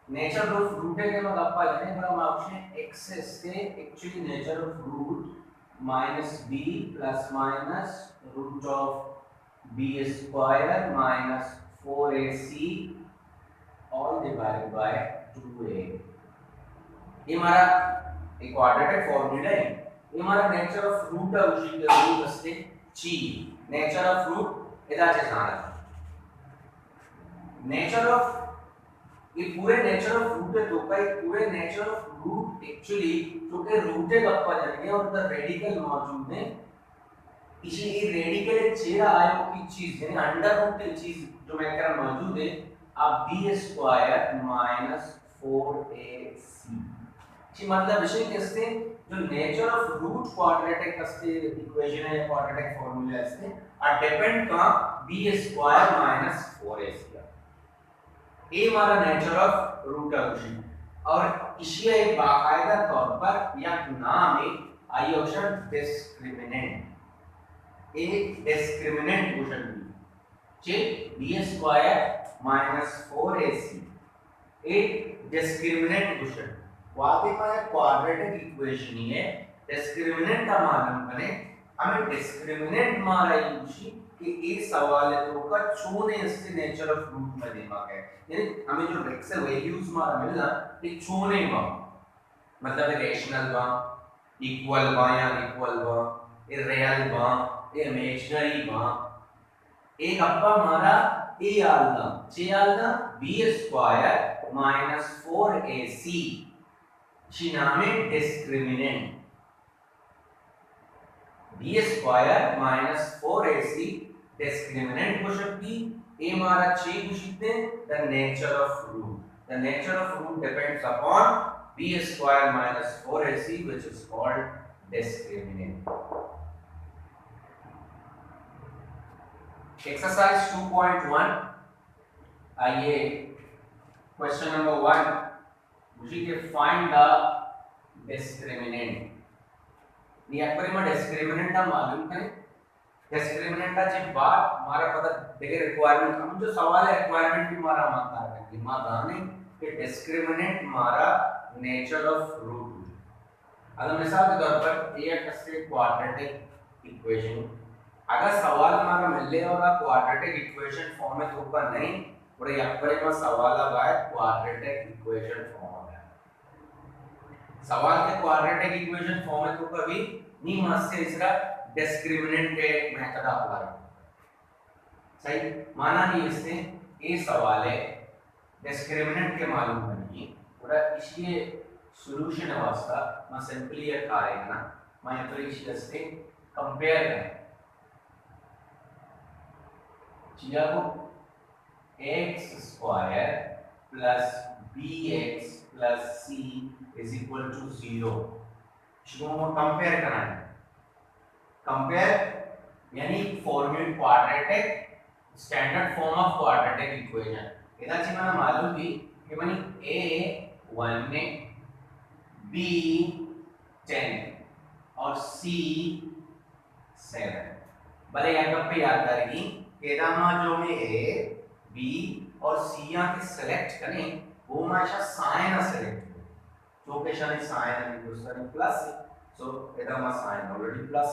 Nature of root के मग अप्पा जाने पर हम ऑप्शन x से actually nature of root minus b plus minus root of b square minus 4ac all divided by 2a। ये हमारा एक क्वाड्रेटिक फॉर्मूला है। ये हमारा नेचर ऑफ रूट औषधी के रूट असते ची नेचर ऑफ रूट इदाचे सांगा नेचर ऑफ ये पूरे नेचर ऑफ रूट है तो का पूरे नेचर ऑफ रूट एक्चुअली जो के रूट है गप्पा जाएंगे और द रेडिकल मौजूद है इसलिए ये रेडिकल एक चेहरा आयो की चीज यानी अंडर रूट की चीज जो मैं कह रहा मौजूद है अब b स्क्वायर माइनस 4ac जी मतलब विषय कैसे जो नेचर ऑफ रूट क्वाड्रेटिक असते इक्वेशन है क्वाड्रेटिक फार्मूला असते और डिपेंड का b स्क्वायर माइनस 4ac ये हमारा नेचर ऑफ रूट ऑप्शन और इसे एक बाकायदा तौर पर या नाम है आई ऑप्शन डिस्क्रिमिनेंट एक डिस्क्रिमिनेंट क्वेश्चन जे b स्क्वायर माइनस 4ac एक डिस्क्रिमिनेंट क्वेश्चन वाकई में क्वाड्रेटिक इक्वेशन ही है डिस्क्रिमिनेंट का मालूम करें हमें डिस्क्रिमिनेंट मारा यूशी कि ये सवाल है तो का छूने इसके नेचर ऑफ रूट में दिमाग है यानी हमें जो x वैल्यूज मारा मिलना ये छूने बा मतलब रेशनल बा इक्वल बा या इक्वल बा ये रियल बा ये इमेजिनरी बा एक अप्पा हमारा ए आलदा चे आलदा b स्क्वायर माइनस 4ac ची नाम है discriminant b square minus 4ac discriminant को शक्ति a हमारा 6 को शक्ति the nature of root depends upon b square minus 4ac which is called discriminant. Exercise 2.1 आइए क्वेश्चन नंबर 1 मुझे के फाइंड द डिस्क्रिमिनेंट या पर में डिस्क्रिमिनेंट का मालूम करें डिस्क्रिमिनेंट का जब बात हमारा पता देखिए रिक्वायरमेंट हम जो सवाल है रिक्वायरमेंट भी हमारा मानता है कि माने कि डिस्क्रिमिनेंट हमारा नेचर ऑफ रूट अगर मिसाल के तौर पर एक से क्वाड्रेटिक इक्वेशन अगर सवाल हमारा मिले और क्वाड्रेटिक इक्वेशन फॉर्म में तो ऊपर नहीं और यहाँ पर में सवाल आया क्वाड्रेटिक इक्वेशन फॉर्म सवाल के क्वाड्रेटिक इक्वेशन फॉर्म में तो कभी नहीं मानते इसका डिस्क्रिमिनेंट के मेथड अप्लाई सही माना नहीं इससे ये सवाल है डिस्क्रिमिनेंट के मालूम नहीं पूरा इसलिए सॉल्यूशन वास्ता मैं सिंपली ये करेगा मैं तो इससे कंपेयर करें चीजा को x square plus bx plus c is equal to 0 इसको हम कंपेयर कराएं कंपेयर यानी formula quadratic standard form of quadratic equation इधर से मैंने मालूम भी कि मानी a 1 ने b 10 और c 7 भले यहाँ पे याद करेगी केदामा जो में a b और c यहाँ के सेलेक्ट करें वो हमेशा साइन सेलेक्ट जो के शायद साइन है दूसरा प्लस सो इधर में साइन ऑलरेडी प्लस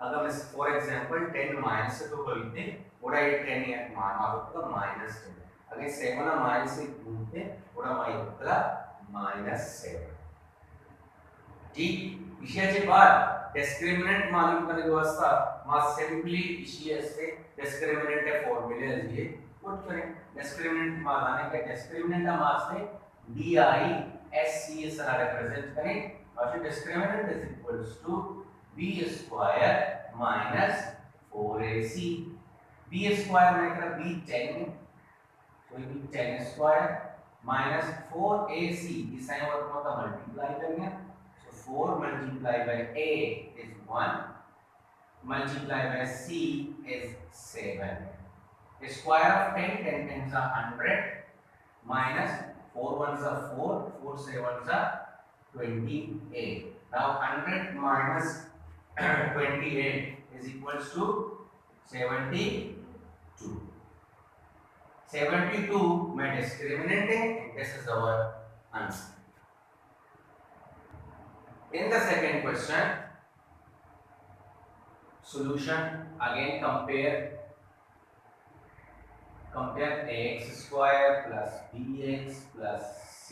अगर मैं फॉर एग्जांपल 10 माइनस से तो करते पूरा ये 10 है मान आपका माइनस 10 अगर 7 ना माइनस से घूमते पूरा माइनस माइनस 7 ठीक इसी के बाद डिस्क्रिमिनेंट मालूम करने की व्यवस्था मां सिंपली इसी से डिस्क्रिमिनेंट के फॉर्मूले लिए पुट करें डिस्क्रिमिनेंट माने का डिस्क्रिमिनेंट का मास से di sc इस तरह रिप्रेजेंट करें और फिर discriminant is equals to b square minus 4ac b square में कर b 10 तो ये 10 स्क्वायर माइनस 4ac इस साइन वर्ग को मल्टीप्लाई करेंगे so 4 multiplied by a is 1 multiplied by c is 7 square of 10 10 tens are 100 minus 4 ones are 4 4 sevens are 28 now 100 minus 28 is equals to 72 72 में discriminant है. This is our answer. In the second question, solution again compare ax square plus bx plus c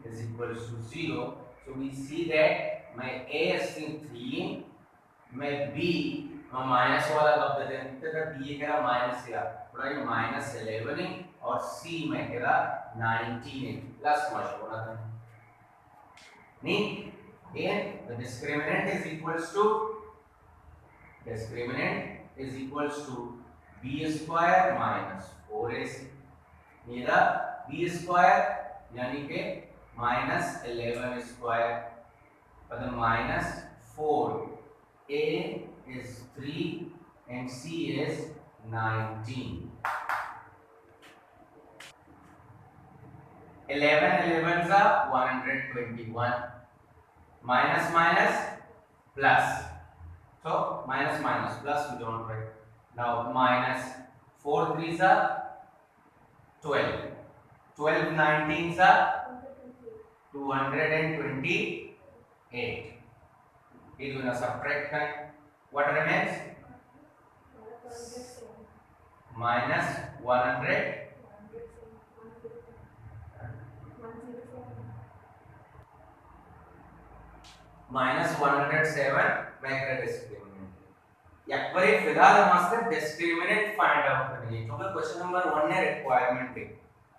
is equals to 0. So we see that my a is 3, मैं b में minus वाला कब देते हैं तो b कह रहा माइनस या थोड़ा ये माइनस 11 है और c में कह रहा 19 है प्लस मत होना था नहीं. and the discriminant is equals to b square minus 4ac. मेरा b square यानी के minus 11 square और the minus 4. A is 3 and C is 19. 11 is 121. Minus minus plus. So minus minus plus we don't write. Now minus 4 3s are 12. 12 19s are 228. It will subtract. What remains? Minus 100. Minus 107 macro discriminant. एक बार फिलहाल हमारे discriminant find out करेंगे क्योंकि question number 1 ने requirement है.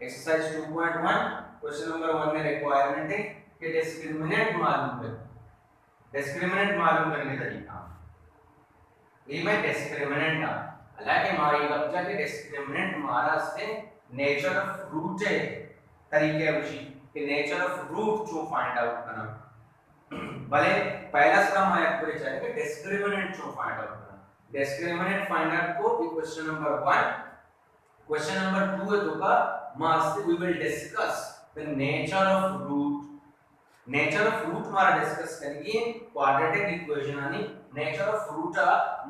Exercise 2.1 question number 1 ने requirement है कि डिस्क्रिमिनेंट मालूम करें. डिस्क्रिमिनेंट मालूम करने का तरीका ये मैं डिस्क्रिमिनेंट हालांकि हमारी कब्जा के डिस्क्रिमिनेंट हमारा से नेचर ऑफ रूट है तरीके उसी कि नेचर ऑफ रूट जो फाइंड आउट करना भले पहला क्रम है आपको चाहिए कि डिस्क्रिमिनेंट जो फाइंड आउट करना. डिस्क्रिमिनेंट फाइंड आउट को क्वेश्चन नंबर 1 क्वेश्चन नंबर 2 है तो का मास we will discuss the nature of root. Nature of root हमारा डिस्कस करेंगे क्वाड्रेटिक इक्वेशन आणि नेचर ऑफ रूट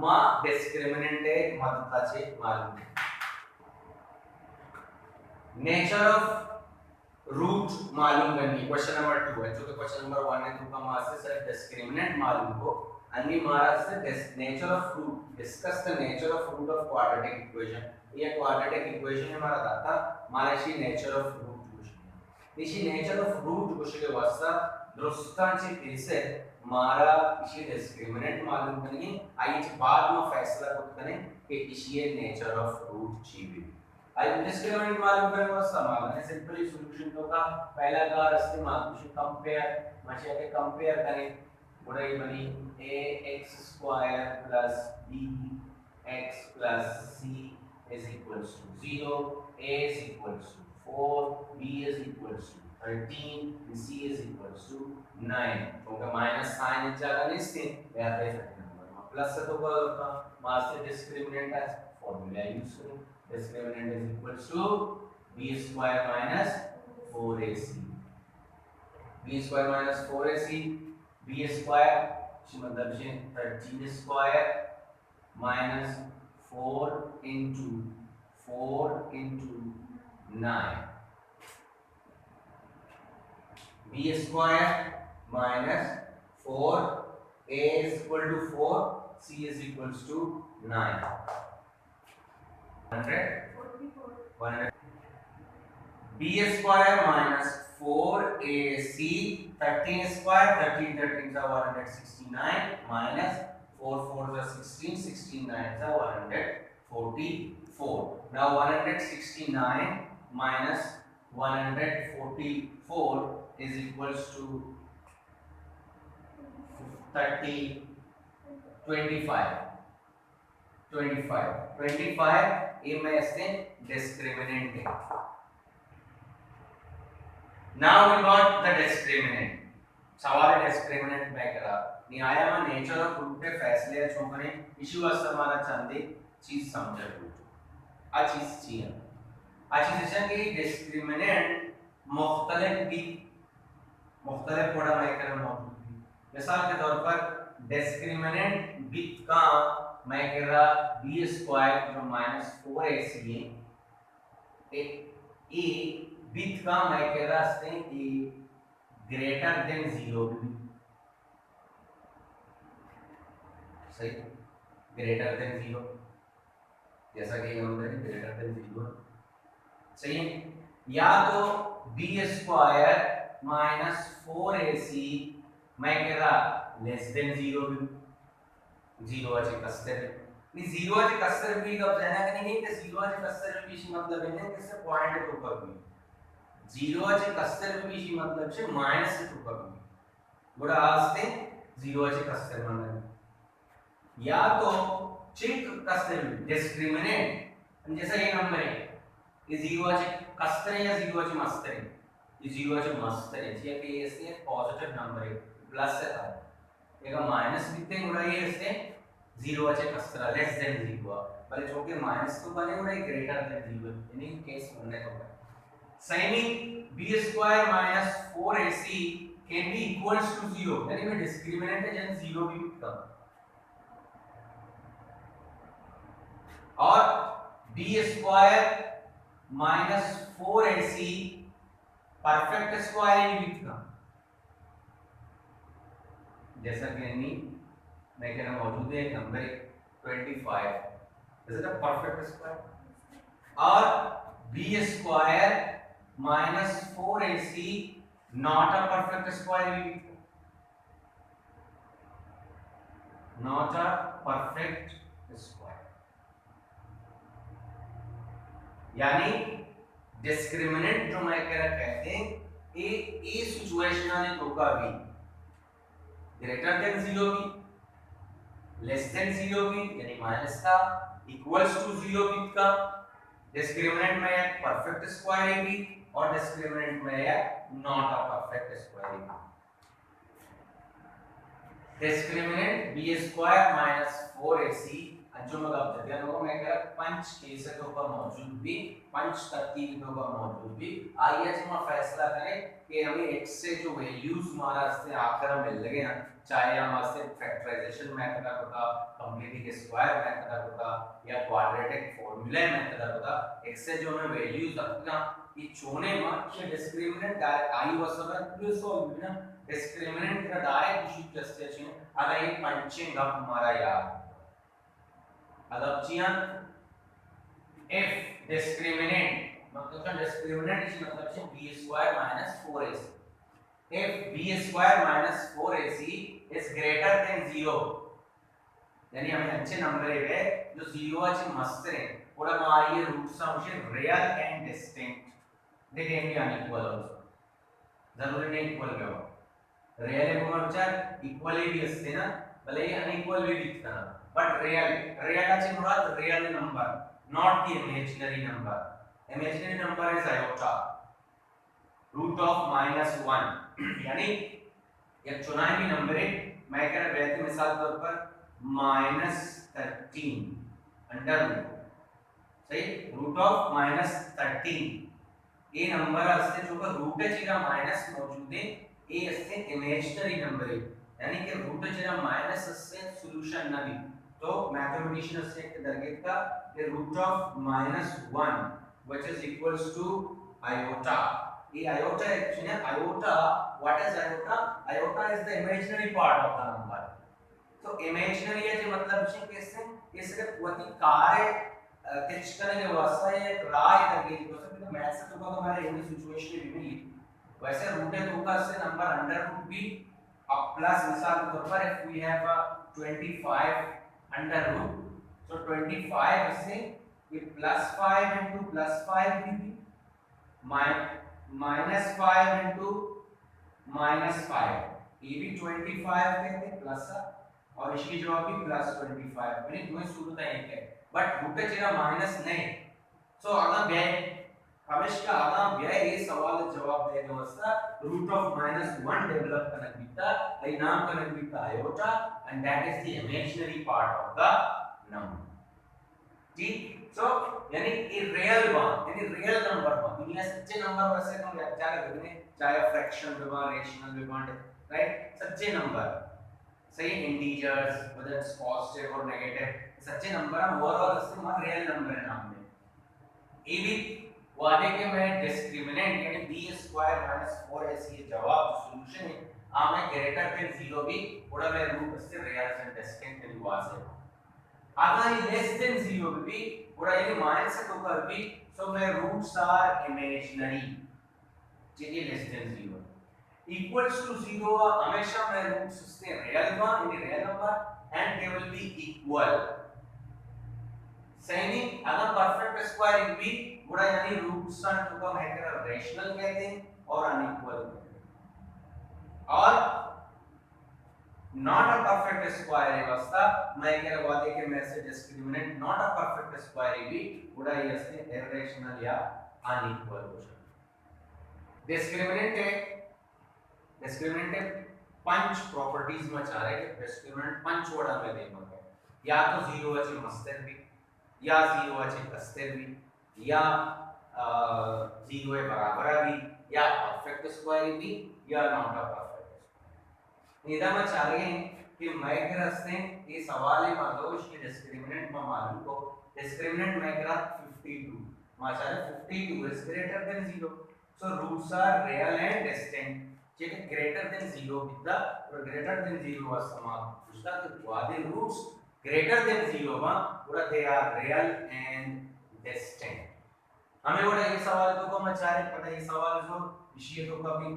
मा डिस्क्रिमिनेंट है महत्वाचे मालूम है. नेचर ऑफ रूट मालूम करनी क्वेश्चन नंबर 2 है जो कि क्वेश्चन नंबर 1 है तो का मास से सिर्फ डिस्क्रिमिनेंट मालूम को अन्य हमारा से nature of root discuss the nature of root of quadratic equation. ये क्वाड्रेटिक इक्वेशन हमारा दाता हमारा इसी नेचर ऑफ रूट इसी नेचर ऑफ रूट कुछ के वास्ता दुरुस्तांची पीसे हमारा इसी डिस्क्रिमिनेंट मालूम करनी आई बाद में फैसला करें कि इसी नेचर ऑफ रूट चीज आई डिस्क्रिमिनेंट मालूम करने वास्ता मालूम है सिंपली सॉल्यूशन तो का पहला का इस्तेमाल कुछ कंपेयर मचे के कंपेयर करें बड़ी बनी ax square plus bx plus c is equals to 0. A is equals to 4, b is equals to 13 and c is equals to 9. क्योंकि माइनस साइन इस जगह नहीं स्थित है यहाँ पे नंबर प्लस से तो क्या होता मास से डिस्क्रिमिनेंट है फॉर्मूला यूज करो. Discriminant is equals to b square minus 4ac. b square minus 4ac b square मतलब है 13 square minus 4 into 9. b square minus 4 a is equal to 4 c is equals to 9. 100 b square minus 4ac 13 square 13 13 is 169 minus 4 4 is 16 16 9 is 144. Now 169 minus 144 is equals to 30 25 ये में इससे discriminant है. Now we got the discriminant. सवाल discriminant में करा नहीं आया मैं नेचर ऑफ रूट के फैसले छो कने इशू अस हमारा चंदे चीज समझ रूट आ चीज चाहिए आ चीज है कि डिस्क्रिमिनेंट मुख्तलिफ थोड़ा मैं कर मौजूद है. मिसाल के तौर पर डिस्क्रिमिनेंट विद का मैं कह रहा b स्क्वायर जो -4ac है ए विथ का मैं कह रहा असते ए ग्रेटर देन 0 सही ग्रेटर देन 0 जैसा कि नंबर है ग्रेटर देन 0 सही है या तो बी स्क्वायर माइनस 4ac मैं कह रहा लेस देन 0 0 चे कसते नहीं 0 चे कसते भी कब जाना कि नहीं कि 0 चे कसते भी इसी मतलब है कि पॉइंट के ऊपर भी 0 चे कसते भी इसी मतलब से माइनस के ऊपर भी बड़ा आस्ते 0 चे कसते मतलब या तो चिक कसते डिस्क्रिमिनेंट जैसा ये नंबर है ये 0 चे कसते या 0 चे मस्ते ये 0 चे मस्ते है कि ये इसके पॉजिटिव नंबर है प्लस से था एक माइनस कितने गुणा ये इससे 0 चे कसरा लेस देन 0 भले जो कि माइनस तो बने गुणा ग्रेटर देन 0 यानी केस बनने को sign b square minus 4ac can be equals to 0 यानी में डिस्क्रिमिनेंट है जन 0 भी कम और b square minus 4ac perfect square भी कम जैसा कि यानी मैं कह रहा मौजूद है एक number 25 is it a perfect square और b square minus 4ac not a perfect square not a perfect square यानी डिस्क्रिमिनेंट जो मैं कह रहा कहते हैं ए सिचुएशन ने धोखा भी ग्रेटर देन 0 भी लेस देन 0 भी यानी माइनस का इक्वल्स टू 0 भी का डिस्क्रिमिनेंट में है परफेक्ट स्क्वायर भी और डिस्क्रिमिनेंट में है नॉट अ परफेक्ट स्क्वायर भी discriminant b square minus 4ac जो मतलब जगह मैं कह रहा पंच केस के ऊपर मौजूद भी पंच तरतीब के ऊपर मौजूद भी आइए हम फैसला करें कि हमें x से जो वैल्यूज हमारा से आकर मिल लगे ना चाहे हमारे फैक्टराइजेशन मेथड होता कंप्लीटिंग स्क्वायर मेथड होता या क्वाड्रेटिक फार्मूला मेथड होता x से जो हमें वैल्यूज रखना ये चोने में ये डिस्क्रिमिनेंट डायरेक्ट आई वसबर प्लस और ना डिस्क्रिमिनेंट का डायरेक्ट इशू जस्ट अगर ये पंचिंग अप हमारा याद adoption if discriminant मतलब discriminant इस मतलब से b square minus 4ac if b square minus 4ac is greater than 0 यानी हमें अच्छे नंबर है जो 0 अच्छे मस्त है थोड़ा हमारी ये रूट्स हैं real and distinct they can be unequal also जरूरी नहीं इक्वल का रियल है वो बच्चा इक्वल भी असते ना भले ही अनइक्वल भी दिखता ना but real का मुराद real number not the imaginary number is iota root of -1 यानी एक चुनाई भी नंबर है मैं कह रहा बेहतर मिसाल तौर पर -13 अंडर रूट सही रूट ऑफ -13 ये नंबर असते जो का रूट है जिका माइनस मौजूद है ये असते इमेजिनरी नंबर है यानी कि रूट जिका माइनस असते सॉल्यूशन ना भी तो मैथमेटिशियन से एक दरगत का the root of -1 which is equals to iota ये iota एक्चुअली है iota what is iota is the imaginary part of the number तो imaginary है जो मतलब है कैसे ये सिर्फ वही कार्य टेस्ट करने के वास्ते एक राय दरगत हो सकती है मैथ से तो हमारे इंग्लिश सिचुएशन में भी वैसे रूट है तो का से नंबर अंडर रूट भी अब प्लस मिसाल के तौर पर if we have 25 under root so 25 से ये plus 5 into plus 5 भी minus 5 into minus 5 ये भी 25 कहते हैं प्लस और इसकी जवाब भी प्लस 25 यानी दोनों सूरत एक है बट रूट जगह माइनस नहीं सो अगर व्यय हमेशा अगर व्यय ये सवाल जवाब देने वास्ता रूट ऑफ -1 डेवलप करना बीता ये नाम करना बीता iota and that is the imaginary part of the number ठीक सो यानी ये रियल वन यानी रियल नंबर वन दुनिया सच्चे नंबर वैसे हम क्या करते हैं चाहे फ्रैक्शन विभाग रेशनल विभाग राइट सच्चे नंबर सही integers whether it's positive or negative सच्चे नंबर हम ओवरऑल इससे हमारा रियल नंबर है नाम में ये भी वादे के मैं डिस्क्रिमिनेंट यानी b स्क्वायर माइनस 4ac ये जवाब जो सॉल्यूशन है आमे ग्रेटर देन 0 भी थोड़ा मैं रूट से रियल एंड डिस्टिंक्ट यानी वासे अगर ये लेस देन 0 भी थोड़ा यानी माइनस से तो कर भी सो मैं रूट्स आर इमेजिनरी ठीक है लेस देन 0 equals to 0 हमेशा मैं रूट्स से रियल वन यानी real number and they will be equal सही अगर परफेक्ट स्क्वायर भी बुरा यानी रूट्स को हम है रेशनल कहते हैं और अनइक्वल और नॉट अ परफेक्ट स्क्वायर व्यवस्था मैं कह रहा हूं कि मैं से discriminant not a perfect square भी बुरा ये से इरेशनल या अनइक्वल हो सकता डिस्क्रिमिनेंट है पंच प्रॉपर्टीज में चाह रहे कि डिस्क्रिमिनेंट पंच वड़ा में देखो या तो 0 है मस्तर भी या 0 है कस्तर भी या 0 है बराबर भी या परफेक्ट स्क्वायर भी या नॉट अ परफेक्ट निदा में चाह रहे हैं कि मैं के रास्ते ये सवाल है मान लो इसकी डिस्क्रिमिनेंट में मालूम को डिस्क्रिमिनेंट मैं करा 52 माशा 52 is greater than 0 so roots are real and distinct ठीक है ग्रेटर देन 0 विद और ग्रेटर देन 0 was समाप्त उसका तो वादे रूट्स ग्रेटर देन 0 मा पूरा they are real and distinct हमें वो ये सवाल तो को मचारे पता ये सवाल जो विषय तो कभी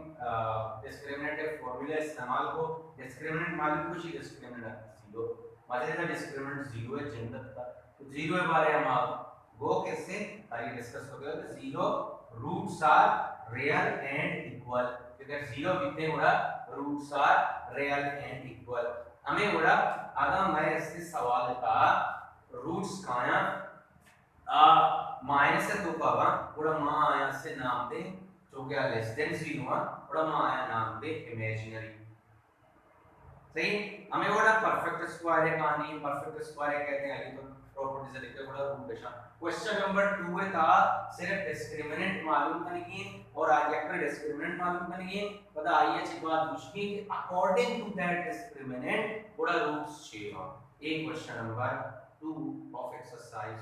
डिस्क्रिमिनेटिव फार्मूला इस्तेमाल को डिस्क्रिमिनेंट मालूम कुछ ही डिस्क्रिमिनेंट 0 मजे का डिस्क्रिमिनेंट 0 है जन्नत का तो 0 के बारे में हम वो कैसे आगे डिस्कस हो गया तो 0 roots are real and equal क्योंकि 0 कितने होगा roots are real and equal हमें बोला अगर मैं इससे सवाल का रूट्स काया माइनस से तो पावा बोला माया से नाम दे जो क्या लेस देन 0 हुआ बोला माया नाम दे इमेजिनरी सही हमें बोला परफेक्ट स्क्वायर है कहानी परफेक्ट स्क्वायर कहते हैं आगे तो प्रॉपर्टीज लिखते हैं बोला रूट का क्वेश्चन नंबर 2 है था सिर्फ डिस्क्रिमिनेंट मालूम करने की और आगे अपने डिस्क्रिमिनेंट मालूम करने की पता आइए अच्छी बात पूछनी कि अकॉर्डिंग टू दैट डिस्क्रिमिनेंट बोला रूट्स चाहिए एक क्वेश्चन नंबर 2 ऑफ एक्सरसाइज